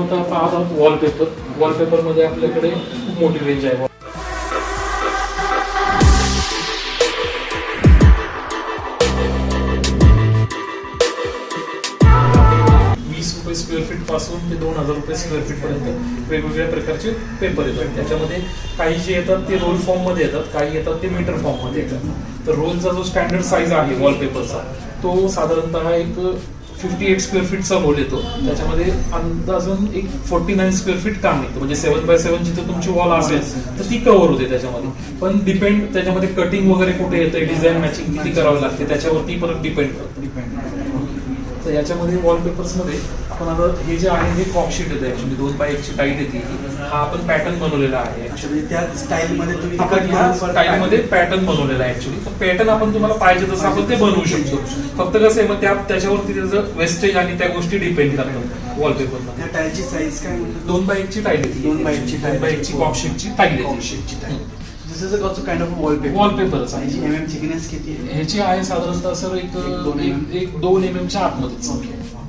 आपण आता पाहत आहोत वॉलपेपर मध्ये आपल्याकडे खूप मोठी रेंज आहे. स्क्वेअर फीट पासून ते 2000 रुपये स्क्वेअर फीट पर्यंत वेगवेगळ्या प्रकारचे पेपर येतात. त्याच्यामध्ये काही जे येतात ते रोल फॉर्म मध्ये येतात, काही येतात ते मीटर फॉर्म मध्ये येतात. तर रोलचा जो स्टँडर्ड साईज आहे वॉलपेपरचा तो साधारणतः एक 58 स्क्वेअर फीटचा रोल येतो. त्याच्यामध्ये अंदाजून एक 49 स्क्वेअर फीट काम निघतं. म्हणजे 7x7 जिथे तुमची वॉल असेल तर ती कव्हर होते त्याच्यामध्ये. पण डिपेंड त्याच्यामध्ये कटिंग वगैरे कुठे येतं, डिझाईन मॅचिंग किती करावं लागते त्याच्यावरती परत डिपेंड करतं. तर याच्यामध्ये वॉलपेपर्स मध्ये आपण आता हे जे आहे हे कॉकशीट येते ऍक्च्युली 2x1 ची टाईट येते. हा आपण पॅटर्न बनवलेला आहे ऍक्च्युली. त्या स्टाईल मध्ये तुम्ही स्टाईल मध्ये पॅटर्न बनवलेला आहे ऍक्च्युली. तर पॅटर्न आपण तुम्हाला पाहिजे तसं आपण ते बनवू शकतो. फक्त कसं आहे मग त्याच्यावरती त्याचं वेस्टेज आणि त्या गोष्टी डिपेंड करतात वॉलपेपर. त्या टाईलची साईज काय म्हणतात? 2x1 ची टाईल येते. 2x1 ची कॉकशीटची टाईल येते. This is also kind of wallpaper. वॉलपेपरच आहे. याची mm थिकनेस किती आहे? ह्याची आहे साधारणतः सर एक 2 mm च्या आतमध्येच.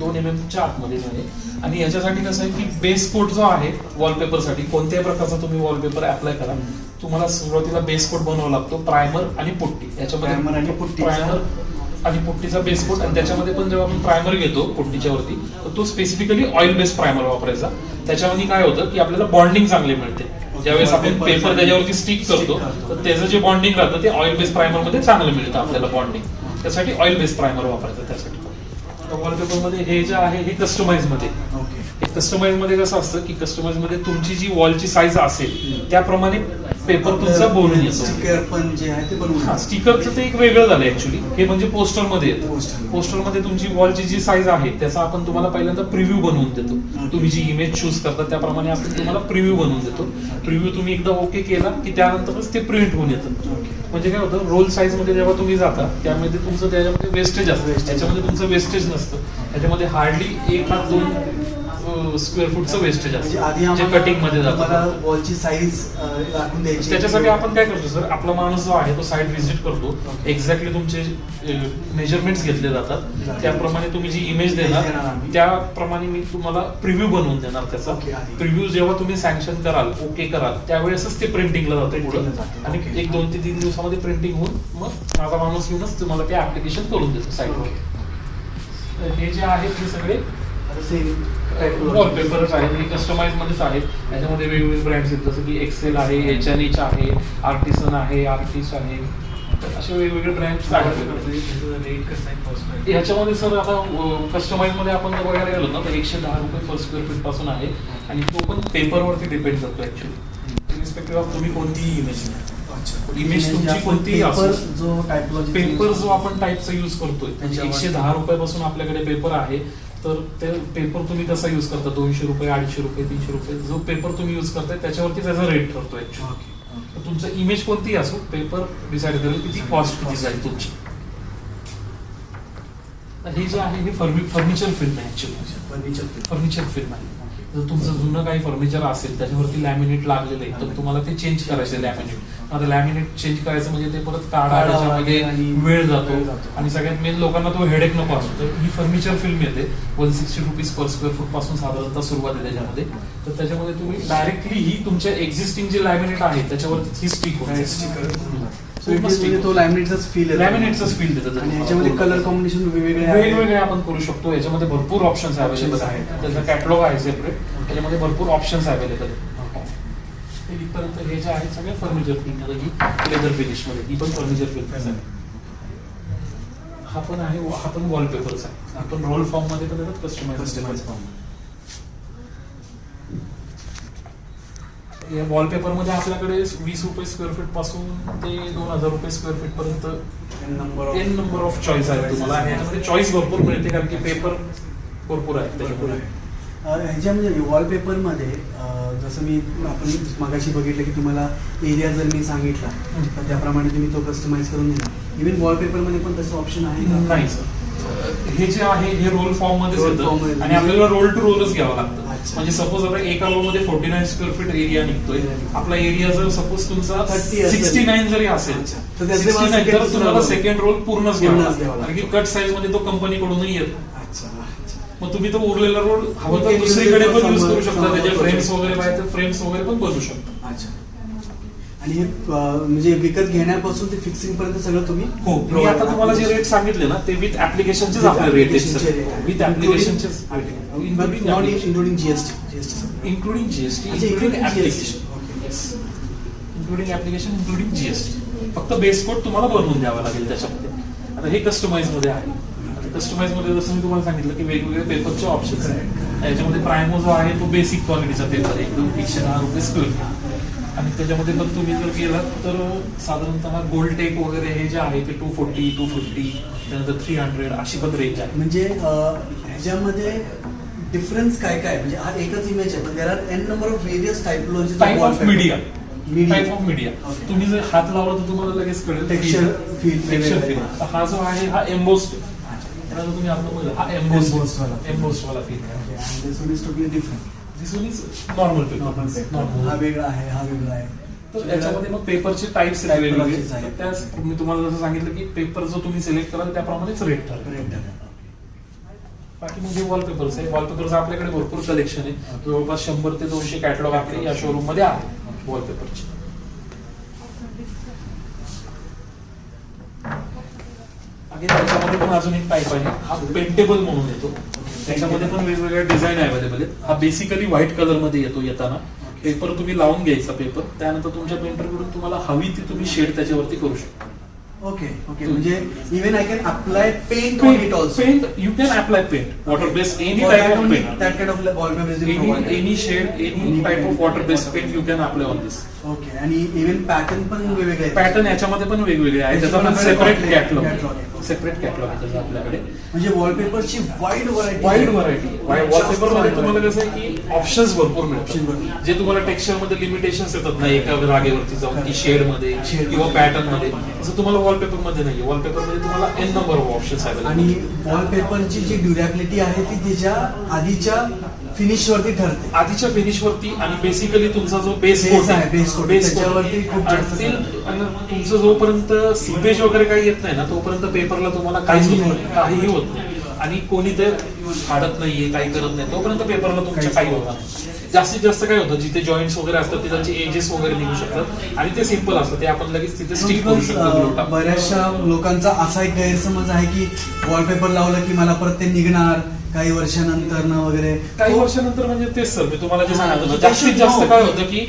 2 mm च्या आतमध्येच आहे. आणि ह्याच्यासाठी कसं आहे की बेस कोट जो आहे वॉलपेपरसाठी कोणत्याही प्रकारचा तुम्ही वॉलपेपर अप्लाय करा, तुम्हाला सुरुवातीला बेस कोट बनावा लागतो. प्रायमर आणि पुट्टी. याच्यामध्ये प्रायमर आणि पुट्टीचा बेस कोट. आणि त्याच्यामध्ये पण जेव्हा आपण प्रायमर घेतो पुट्टीच्या वरती तर तो स्पेसिफिकली ऑइल बेस्ड प्रायमर वापरायचा. त्याच्यामध्ये काय होतं की आपल्याला बॉन्डिंग चांगली मिळते. ज्यावेळेस आपण पेपर त्याच्यावरती स्टिक करतो तर त्याचं जे बॉन्डिंग राहतं ते ऑइल बेस्ड प्रायमर मध्ये चांगलं मिळतं आपल्याला बॉन्डिंग. त्यासाठी ऑइल बेस्ड प्रायमर वापरायचं. त्यासाठी वॉलपेपर मध्ये हे जे आहे हे कस्टमाइज मध्ये. कस्टमाइज मध्ये कसं असतं की कस्टमाइज मध्ये तुमची जी वॉलची साईज असेल त्याप्रमाणे पेपर तुमचा बनवून येतो. स्टिकर पण जे आहे ते बनवून. स्टिकरचं ते एक वेगळं झालं ऍक्च्युली. हे म्हणजे पोस्टर मध्ये येतं. पोस्टर मध्ये तुमची वॉलची जी साईज आहे त्याचा आपण तुम्हाला पहिल्यांदा प्रिव्ह्यू बनवून देतो. तुम्ही जी इमेज चूज करता त्याप्रमाणे आपण तुम्हाला प्रिव्ह्यू बनवून देतो. प्रिव्ह्यू तुम्ही एकदा ओके केला की त्यानंतरच ते प्रिंट होऊन येतं. म्हणजे काय होतं रोल साईज मध्ये जेव्हा तुम्ही जाता त्यामध्ये तुमचं त्याच्यामध्ये वेस्टेज असतं. त्याच्यामध्ये तुमचं वेस्टेज नसतं. त्याच्यामध्ये हार्डली 1-2 स्क्वेअर फूटचं वेस्टेज असतं जे कटिंग मध्ये जातं. वॉलची साईज दाखवून द्यायची. त्याच्यासाठी आपण काय करतो सर, आपला माणूस जो आहे तो साईट व्हिजिट करतो. एक्झॅक्टली तुमचे मेजरमेंट्स घेतले जातात. त्याप्रमाणे तुम्ही जी इमेज देणार त्याप्रमाणे मी तुम्हाला प्रिव्ह्यू बनवून देणार. त्याचा प्रिव्ह्यू जेव्हा तुम्ही सँक्शन कराल, ओके कराल त्यावेळेसच ते प्रिंटिंगला जातं पुढे. आणि 1-2 ते 3 दिवसामध्ये प्रिंटिंग होऊन मग माझा माणूस येऊनच तुम्हाला ते ऍप्लिकेशन करून देतो साईटवर. हे जे आहे ते सगळे वॉलपेपर्स आहेत. हे कस्टमाइज मध्येच आहेत. त्याच्यामध्ये वेगवेगळे ब्रँड्स आहेत जसं की एक्सेल आहे, H&H आहे, आर्टिसन आहे, आर्टिस्ट आहे. असे वेगवेगळे ब्रँड्स आहेत. याच्यामध्ये सर आता कस्टमाइज मध्ये आपण जर बघायला गेलो ना तर 110 रुपये पर स्क्वेअर फीट पासून आहे. आणि तो पण पेपरवरती डिपेंड करतो ऍक्च्युली. रिस्पेक्टिव्ह ऑफ तुम्ही कोणतीही इमेज तुमची कोणतीही असो. पेपर जो आपण टाईपचा युज करतोय म्हणजे 110 रुपयापासून आपल्याकडे पेपर आहे. तर ते पेपर तुम्ही कसा युज करता 200 रुपये, 250 रुपये, 300 रुपये जो पेपर तुम्ही युज करताय त्याच्यावरती त्याचा रेट ठरतो ऍक्च्युअली. तुमचं इमेज कोणतीही असो पेपर डिसाइड करेल किती कॉस्ट किती जाईल तुमची. हे जे आहे हे फर्निचर फिल्म आहे ऍक्च्युअली. फर्निचर फिल्म आहे. जर तुमचं जुनं काही फर्निचर असेल त्याच्यावरती लॅमिनेट लागलेलं आहे तर तुम्हाला ते चेंज करायचं लॅमिनेट. आता लॅमिनेट चेंज करायचं म्हणजे ते परत काढायच्यामध्ये वेळ जातो. आणि सगळ्यात मेन लोकांना तो हेडेक नको असतो. तर ही फर्निचर फिल्म येते 160 रुपीज पर स्क्वेअर फूट पासून साधारणतः सुरुवात आहे त्याच्यामध्ये. तर त्याच्यामध्ये तुम्ही डायरेक्टली ही तुमच्या एक्झिस्टिंग जे लॅमिनेट आहे त्याच्यावरती ही स्टिक तो लॅमिनेटचाच फील देतात. आणि याच्यामध्ये कलर कॉम्बिनेशन वेगवेगळे आपण करू शकतो. याच्यामध्ये भरपूर ऑप्शन्स अवेलेबल आहेत. त्याचा कॅटलॉग आहे सेपरेट. त्याच्यामध्ये भरपूर ऑप्शन्स अवेलेबल आहेत. इथपर्यंत हे जे आहेत सगळे फर्निचर फिल्म लेदर फिनिश मध्ये. ही पण फर्निचर फिल्म आहे. हा पण वॉलपेपरचा आहे. आपण रोल फॉर्म मध्ये पण येतात, कस्टमाइज फॉर्म. या वॉलपेपर मध्ये आपल्याकडे 20 रुपये स्क्वेअर फीट पासून ते 2000 रुपये स्क्वेअर फीट पर्यंत एन नंबर ऑफ चॉईस आहे तुम्हाला. याच्यामध्ये चॉईस भरपूर मिळते कारण की पेपर भरपूर आहे त्याच्यामध्ये. ह्याच्यामध्ये वॉलपेपर मध्ये जसं आपण मागाशी बघितलं की तुम्हाला एरिया जर मी सांगितला तर त्याप्रमाणे तुम्ही तो कस्टमाइज करून दिला. इव्हन वॉलपेपर मध्ये पण तसं ऑप्शन आहे का? नाही सर. हे जे आहे हे रोल फॉर्म मध्ये येतं आणि आपल्याला रोल टू रोलच घ्यावं लागतं. म्हणजे सपोज आता एका रो मध्ये 49 स्क्वेअर फीट एरिया निघतोय. आपला एरिया जर सपोज तुमचा 69 जरी असेल तर तुम्हाला सेकंड रोल पूर्णच घ्यावा लागतो. कारण की कट साईज मध्ये तो कंपनीकडूनही येतो. मग तुम्ही तो उरलेला रोड हवं तर दुसरीकडे पण युज करू शकता, त्याचे फ्रेम्स वगैरे पाहिजे तर फ्रेम्स वगैरे पण बनवू शकता. अच्छा. आणि हे म्हणजे विकत घेण्यापासून ते फिक्सिंग पर्यंत सगळं तुम्ही हो. मी आता तुम्हाला जे रेट सांगितले ना ते विथ ऍप्लिकेशनचेच आपले रेट आहेत, विथ ऍप्लिकेशनचेच इन्क्लुडिंग जीएसटी including GST, अच्छा, including including application. GST. Yes. Including application, including GST. फक्त बेस कोड तुम्हाला बनवून द्यावा लागेल त्याच्यामध्ये. आता हे कस्टमाइज मध्ये आहे. कस्टमाइज मध्ये जसं मी तुम्हाला सांगितलं की वेगवेगळे पेपरचे ऑप्शन्स आहेत. याच्यामध्ये प्रायमो जो आहे तो बेसिक क्वालिटीचा पेपर एकदम 110 रुपये स्क्वेअर. आणि त्याच्यामध्ये पण तुम्ही जर गेलात तर साधारणतः गोल्ड टेक वगैरे हे जे आहे ते 240, 250, त्यानंतर 300 अशी पण रेंज आहे. म्हणजे ह्याच्यामध्ये डिफरन्स काय काय म्हणजे हा एकच इमेज आहे पण there are n number of various typology type of media, type of media. Okay. तुम्ही जर हात लावला तर तुम्हाला लगेच कळेल टेक्स्चर टेक्स्चर फील. हा जो आहे हा एम्बोस्ड, तुम्ही आपण बोलला हा Embossed वाला. एम्बोस्ड वाला feel. This one is totally different. This one is normal हा पेपर. वेगळा आहे, हा वेगळा आहे. तर याच्यामध्ये मग पेपरचे टाइप्स Typologies वेगवेगळे आहेत. तर त्याच मी तुम्हाला जसं सांगितलं की पेपर जो तुम्ही सिलेक्ट कराल त्याप्रमाणेच रेट ठरेल. करेक्ट आहे. बाकी म्हणजे वॉलपेपर्स आहे. वॉलपेपर्स आपल्याकडे भरपूर कलेक्शन आहे. जवळपास 100 ते 200 कॅटलॉग आपले या शोरूम मध्ये आहे वॉलपेपरचे. त्याच्यामध्ये पण अजून एक टाईप आहे, हा पेंटेबल म्हणून येतो. त्याच्यामध्ये पण वेगवेगळ्या डिझाईन अवेलेबल आहेत. हा बेसिकली व्हाईट कलर मध्ये येतो. येताना पेपर तुम्ही लावून घ्यायचा पेपर, त्यानंतर तुमच्या पेंटरकडून तुम्हाला हवी ती तुम्ही शेड त्याच्यावरती करू शकता. Okay okay. म्हणजे even I can apply paint on it also. Paint you can apply paint, water based any type of paint, that kind of wallpaper is provided. any shade, any type of water based paint you can apply on this. Okay. आणि even pattern पण वेगवेगळे आहेत. Pattern याच्यामध्ये पण वेगवेगळे आहे. त्याचा पण सेपरेट कॅटलॉग, सेपरेट कॅटलॉग आहे त्याचा आपल्याकडे. म्हणजे वॉलपेपरची wide variety. Wide variety. Wallpaper मध्ये तुम्हाला कसं आहे की ऑप्शन्स भरपूर मिळतात. जे तुम्हाला टेक्स्चर मध्ये लिमिटेशन्स येतात ना एका रागेवरती जाऊन की शेड मध्ये किंवा पॅटर्न मध्ये, असं तुम्हाला वॉलपेपर मध्ये नाहीये. वॉलपेपर मध्ये तुम्हाला एन नंबर ऑफ ऑप्शन्स आहेत. आणि वॉलपेपरची जी ड्युरेबिलिटी आहे ती त्याच्या आधीच्या फिनिश वरती ठरते. आधीच्या फिनिश वरती आणि बेसिकली तुमचा जो बेस Base कोट आहे, base coat. त्याच्यावरती खूप जास्त आणि तुमचं जोपर्यंत सीपेज वगैरे काही येत नाही ना तोपर्यंत पेपरला तुम्हाला काहीही होत नाही. आणि कोणी ते फाडत नाहीये, काही करत नाही तोपर्यंत पेपरला तुमच्या काही होणार नाही. जास्तीत जास्त काय होतं जिथे जॉईंट्स वगैरे असतात तिथे एजेस वगैरे निघू शकतात आणि ते सिंपल असतं, ते आपण लगेच तिथे स्टिक करू शकतो. बऱ्याचशा लोकांचा असा एक गैरसमज आहे की वॉलपेपर लावलं की मला परत ते निघणार काही वर्षानंतर न वगैरे. काही वर्षानंतर म्हणजे तेच सर मी तुम्हाला जे सांगतो हा, जास्तीत जास्त काय होतं की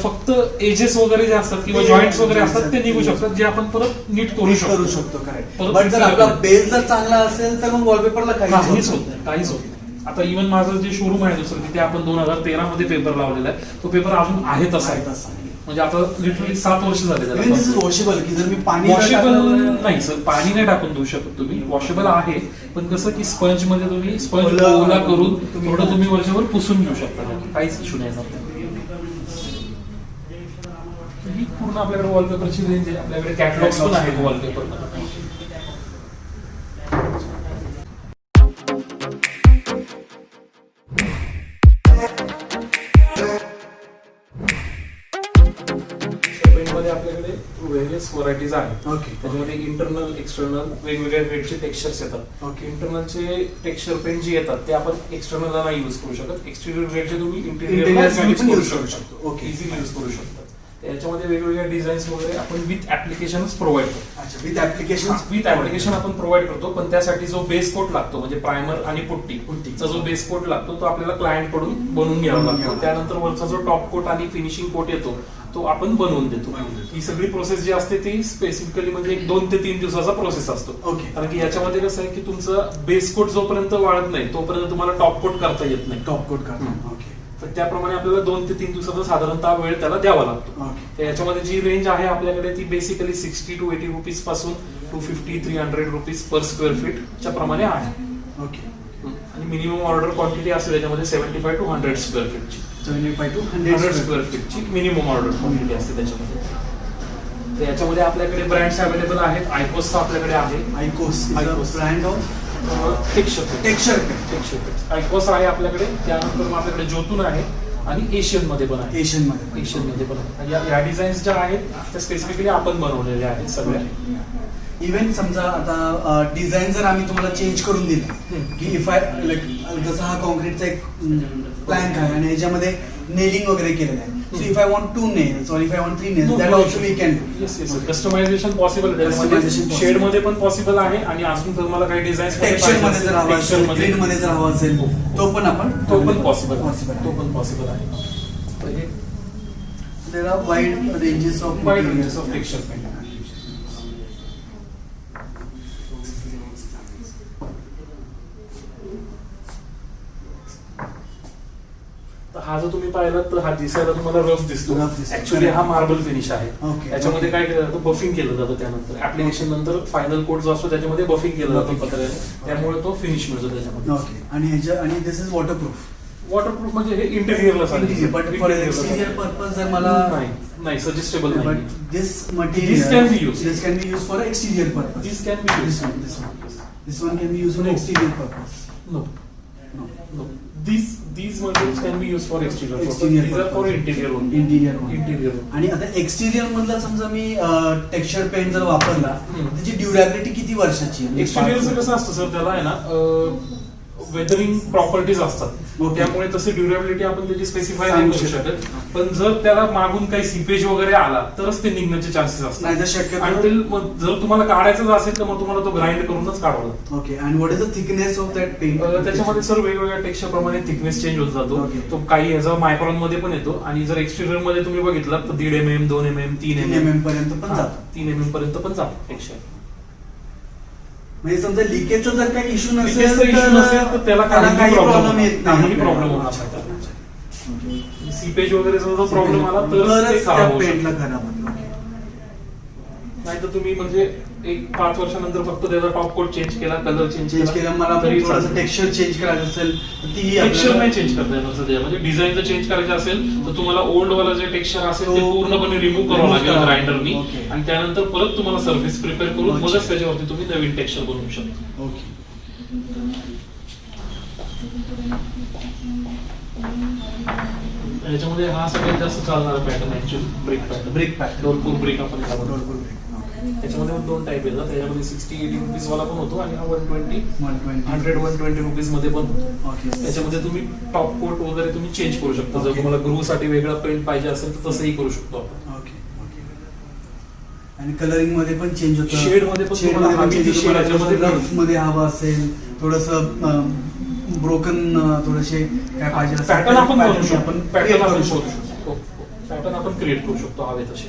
फक्त एजेस वगैरे जे असतात किंवा जॉईंट्स वगैरे असतात ते निघू शकतात, जे आपण परत नीट करू शकतो. करेक्ट. बट जर आपला बेस जर चांगला असेल तर मग वॉलपेपरला काहीच होत नाही, काहीच होत नाही. आता इव्हन माझं जे शोरूम आहे दुसरं तिथे आपण 2013 मध्ये पेपर लावलेला आहे. तो पेपर अजून आहे तसा आहे. म्हणजे आता लिटरली 7 वर्ष झाले त्याला. वॉशेबल की जर मी पाणी वॉशेबल नाही सर, पाणी नाही टाकून देऊ शकत तुम्ही. वॉशेबल आहे पण कसं की स्पंज मध्ये तुम्ही स्पंज ओला करून थोडं तुम्ही वरच्यावर पुसून घेऊ शकता, काहीच इश्यू नाही येणार. ही पूर्ण आपल्याकडे वॉलपेपरची रेंज आहे. आपल्याकडे कॅटलॉग्स पण आहेत वॉलपेपर मध्ये. पेंटमध्ये आपल्याकडे व्हेरियस व्हरायटीज आहेत. ओके. त्याच्यामध्ये इंटरनल एक्सटर्नल वेगवेगळ्या ग्रेडचे टेक्स्चर्स येतात. ओके. इंटरनलचे टेक्स्चर पेंट जे येतात ते आपण एक्सटर्नलला नाही यूज करू शकत. एक्सटिरियर ग्रेडचे तुम्ही Interior इंटिरियर साठी पण करू use करू शकता. शकतो. ओके. इझिली यूज करू शकता. याच्यामध्ये वेगवेगळ्या डिझाईन्स वगैरे आपण विथ ऍप्लिकेशनच प्रोव्हाइड करतो. अच्छा. With application. विथ ऍप्लिकेशन आपण प्रोव्हाइड करतो, पण त्यासाठी जो बेस कोट लागतो म्हणजे प्रायमर आणि पुट्टीचा जो बेस कोट लागतो तो आपल्याला क्लायंट कडून बनवून घ्यावा लागतो. त्यानंतर वरचा जो टॉप कोट आणि फिनिशिंग कोट येतो तो आपण बनवून देतो. ही सगळी प्रोसेस जी असते ती स्पेसिफिकली म्हणजे 2 ते 3 दिवसाचा प्रोसेस असतो. ओके. कारण की याच्यामध्ये कसं आहे की तुमचं बेस कोट जोपर्यंत वाळत नाही तोपर्यंत तुम्हाला टॉप कोट करता येत नाही. टॉप कोट करतो. ओके. तर त्याप्रमाणे आपल्याला 2 ते 3 दिवसाचा साधारणतः वेळ त्याला द्यावा लागतो. ओके. तर याच्यामध्ये जी रेंज आहे आपल्याकडे ती बेसिकली 60 to 80 रुपीज पासून 250-300 रुपीज पर स्क्वेअर फीट च्या प्रमाणे आहे. ओके. आणि मिनिमम ऑर्डर क्वांटिटी असते त्याच्यामध्ये 75 to 100 स्क्वेअर फीटची. 75 to 100 स्क्वेअर फीटची मिनिमम ऑर्डर क्वांटिटी असते त्याच्यामध्ये. तर याच्यामध्ये आपल्याकडे ब्रँड्स अवेलेबल आहेत. आयकोसचा आपल्याकडे आहे. आयकोस ब्रँड ऑफ टेक्स्चर आयकोस आहे आपल्याकडे. त्यानंतर मग आपल्याकडे जोतून आहे आणि एशियन मध्ये पण आहे. एशियन मध्ये पण आहे. या डिझाईन्स ज्या आहेत त्या स्पेसिफिकली आपण बनवलेल्या आहेत सगळ्या. इव्हन समजा आता डिझाईन जर आम्ही तुम्हाला चेंज करून दिलं की इफ आय लाईक जसा हा कॉन्क्रीटचा एक प्लॅंक आहे आणि याच्यामध्ये नेलिंग वगैरे केलेलं आहे. So if I want 2 nails or if I want 3 nails, that also we can do. Yes customization possible Customization possible. शेड मध्ये पण पॉसिबल आहे आणि अजून तुम्हाला काही डिझाईन टेक्स्चर मध्ये जर हवा असेल, ग्रीन मध्ये जर हवा असेल तो पण आपण तो पण पॉसिबल possible तो पण पॉसिबल आहे. There are wide ranges of wide materials. Ranges of texture paint. हा जो तुम्ही पाहिला तर हा दिसायला तुम्हाला रफ दिसतो. Rough दिसतो. ऍक्च्युली हा मार्बल फिनिश आहे. Okay. याच्यामध्ये काय केलं जातं, बफिंग केलं जातं. त्यानंतर ऍप्लिकेशन नंतर फायनल कोड जो असतो त्याच्यामध्ये बफिंग केलं जातं Buffing. पत्र्याने, त्यामुळे तो फिनिश मिळतो त्याच्यामध्ये. ओके आणि दिस इज वॉटरप्रूफ. वॉटरप्रूफ म्हणजे हे इंटेरियरला बट फॉर एक्सटिरियर पर्पज जर मला नाही सजेस्टेबल नाही. But this This material can be used. This can be use for exterior purpose. This can be This used. one can be used for No. exterior purpose. No. No. No. These materials can be used for exterior purpose. Exterior These are for purpose. interior only. Interior only. Interior only. आणि आता एक्सटिरियर मधला समजा मी texture paint जर वापरला त्याची ड्युरॅबिलिटी किती वर्षाची आहे? एक्सटिरियरचं कसं असतं सर, त्याला आहे ना वेदरिंग प्रॉपर्टीज असतात. Okay. त्यामुळे तसे ड्युरेबिलिटी आपण त्याची स्पेसिफाय सांगू नाही करू शकत. पण जर त्याला मागून काही सीपेज वगैरे आला तरच ते निघण्याचे चान्सेस असतात. नाही तर शक्यतो Until मग जर तुम्हाला काढायचं असेल तर मग तुम्हाला तो ग्राइंड करूनच काढावा लागतो. Okay. And what is the thickness of that paint? त्याच्यामध्ये सर वेगवेगळ्या टेक्स्चर प्रमाणे थिकनेस चेंज होत जातो. Okay. तो काही ह्याचा मायक्रॉन मध्ये पण येतो आणि जर एक्सटिरियर मध्ये तुम्ही बघितलं तर 1.5 mm 2 mm 3 3 mm mm पर्यंत पण जातो. 3 mm पर्यंत पण जातो टेक्स्चर. म्हणजे समजा लिकेजचा जर काही इश्यू लिकेजचा issue नसेल तर त्याला काही प्रॉब्लेम येत नाही. काही प्रॉब्लेम होणार नाही. सीपेज वगैरे जर प्रॉब्लेम आला तर ते त्या खराब होऊ पेंटला शकतं. खराब होतो. नाही तर तुम्ही म्हणजे एक 5 वर्षानंतर फक्त त्याचा टॉप कोट चेंज केला, कलर चेंज चेंज केलं मला तरी थोडंसं चालेल. टेक्स्चर चेंज करायचं असेल तर तीही टेक्स्चर आपल्याला- नाही चेंज करता येणार सध्या. म्हणजे डिझाईन जर चेंज करायचं असेल तर तुम्हाला ओल्ड वाला जे टेक्स्चर असेल ते तो पूर्णपणे रिमूव्ह करावं remove लागेल करावं. ग्राइंडरनी Okay. आणि त्यानंतर परत तुम्हाला सर्फेस प्रिपेअर करून अच्छा. मगच त्याच्यावरती तुम्ही नवीन टेक्स्चर बनवू शकता. ओके. याच्यामध्ये हा सगळ्यात जास्त चालणारा pattern actually brick pattern. Brick pattern. डोरपूर ब्रिक आपण त्याला म्हणतो. डोरपूर ब्रिक. त्याच्यामध्ये पण 2 टाईप येतात. त्याच्यामध्ये 60-80 रुपीज वाला पण होतो आणि हा 120 120. 100-120 रुपीज मध्ये पण होतो. ओके. त्याच्यामध्ये तुम्ही टॉप कोट वगैरे तुम्ही चेंज करू शकता. जर Okay. तुम्हाला ग्रू साठी वेगळा पेंट पाहिजे असेल तर तसंही करू शकतो आपण. ओके. ओके. आणि कलरिंग मध्ये पण चेंज होतं. Shade मध्ये पण Shade तुम्हाला मध्ये पण हवी change ती होतं. shade थोडंसं याच्यामध्ये rough मध्ये हवं असेल थोडंसं ब्रोकन थोडेसे काय पाहिजे असेल पॅटर्न आपण pattern करू शकतो. आपण पॅटर्न create आपण करू शोधू शकतो. शकतो. पॅटर्न आपण क्रिएट करू शकतो हवे तसे.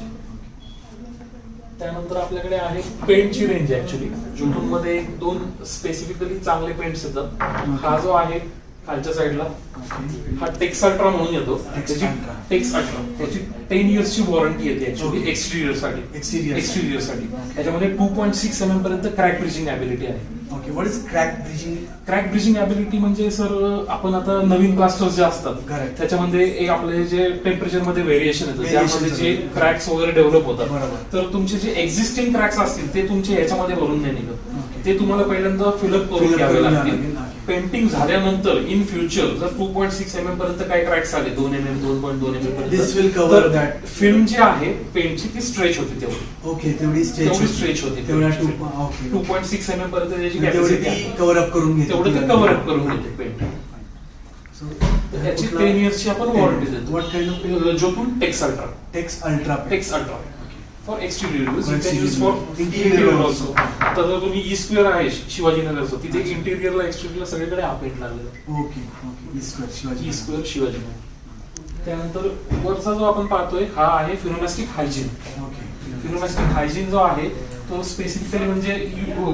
त्यानंतर आपल्याकडे आहे पेंटची रेंज ऍक्च्युली. जुटून मध्ये 2 स्पेसिफिकली चांगले पेंट्स येतात. हा जो आहे खालच्या साईडला ओके. हा टेक्स अल्ट्रा म्हणून येतो. Tex त्याची Ultra. टेक्स अल्ट्रा त्याची 10 इयर्सची वॉरंटी येते ऍक्च्युली Okay. एक्सटिरियर साठी. Exterior. एक्सटिरियर साठी त्याच्यामध्ये 2.6 mm पर्यंत क्रॅक ब्रिजिंग ॲबिलिटी आहे. Okay. What is crack bridging? Crack bridging ability म्हणजे सर आपण आता नवीन प्लास्टर्स जे असतात Correct. त्याच्यामध्ये एक आपले जे टेम्परेचर मध्ये व्हेरिएशन येतं Variation त्यामध्ये जे येतं. क्रॅक्स वगैरे डेव्हलप होतात बरोबर. तर तुमचे जे एक्झिस्टिंग क्रॅक्स असतील ते तुमचे याच्यामध्ये भरून नाही निघत. Okay. ते तुम्हाला पहिल्यांदा फिलअप करून Fill up घ्यावे करून लागतील. घ्यावे लागेल. पेंटिंग झाल्यानंतर इन फ्युचर जर 2.6 mm पर्यंत काही क्रॅक्स आले 2 mm 2.2 mm This will cover तर that. फिल्म जी आहे पेंटची ती स्ट्रेच होते तेवढी ओके. तेवढी तेवढी स्ट्रेच होते तेवढा पेंटची. 2 ओके. 2.6 mm पर्यंत त्याची तेवढी कॅपॅसिटी ती आहे. कव्हर अप करून घेते. तेवढं ते कव्हर अप करून घेते पेंट. त्याची 10 इयर्सची आपण वॉरंटी देतो. What kind of Jotun Tex Ultra. Tex Ultra? Tex Ultra for exterior use. For you can use exterior. For Interior interior also. Also. आता जर तुम्ही ई स्क्वेअर आहे शिवाजीनगर तिथे इंटिरियरला एक्सटिरियरला सगळीकडे हा पेंट लागलेला. Okay. Okay. E square Shivaji. E square Shivajinagar. त्यानंतर वरचा जो आपण पाहतोय हा आहे Fenomastic Hygiene. Okay. Fenomastic Hygiene जो आहे तो स्पेसिफिकली म्हणजे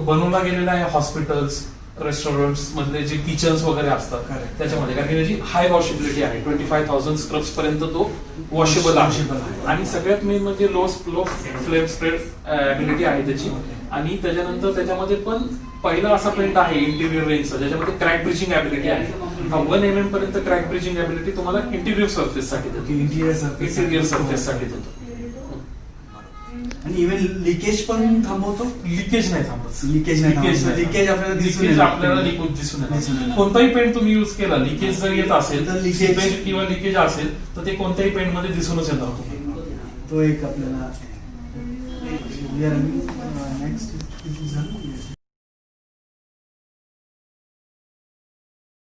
बनवला गेलेला आहे हॉस्पिटल्स रेस्टॉरंट्स मधले जे किचन्स वगैरे असतात Correct. त्याच्यामध्ये कारण की त्याची हाय वॉशेबिलिटी आहे 25,000 स्क्रब्स पर्यंत तो वॉशेबल Washable आहे. आहे. आणि सगळ्यात मेन म्हणजे लो फ्लेम स्प्रेड ॲबिलिटी आहे त्याची. आणि त्याच्यानंतर त्याच्यामध्ये पण पहिला असा पेंट आहे इंटिरियर रेंजचा ज्याच्यामध्ये क्रॅक ब्रिजिंग ॲबिलिटी आहे. हा 1 mm पर्यंत क्रॅक ब्रिजिंग ॲबिलिटी तुम्हाला इंटिरियर सर्फेस साठी देतो. Interior surface. इंटिरियर सर्फेस साठी देतो. आणि इव्हन लिकेज पण थांबवतो. लिकेज नाही थांबत. लिकेज नाही थांबवत. लिकेज आपल्याला दिसून लिकेज येतं. आपल्याला लिकेज दिसून दिसून येतं. येतं. कोणताही पेंट तुम्ही युज केला लिकेज जर येत असेल तर तर leakage- लिकेज किंवा लिकेज असेल तर ते कोणत्याही पेंट मध्ये दिसूनच येणार. तो एक आपल्याला नेक्स्ट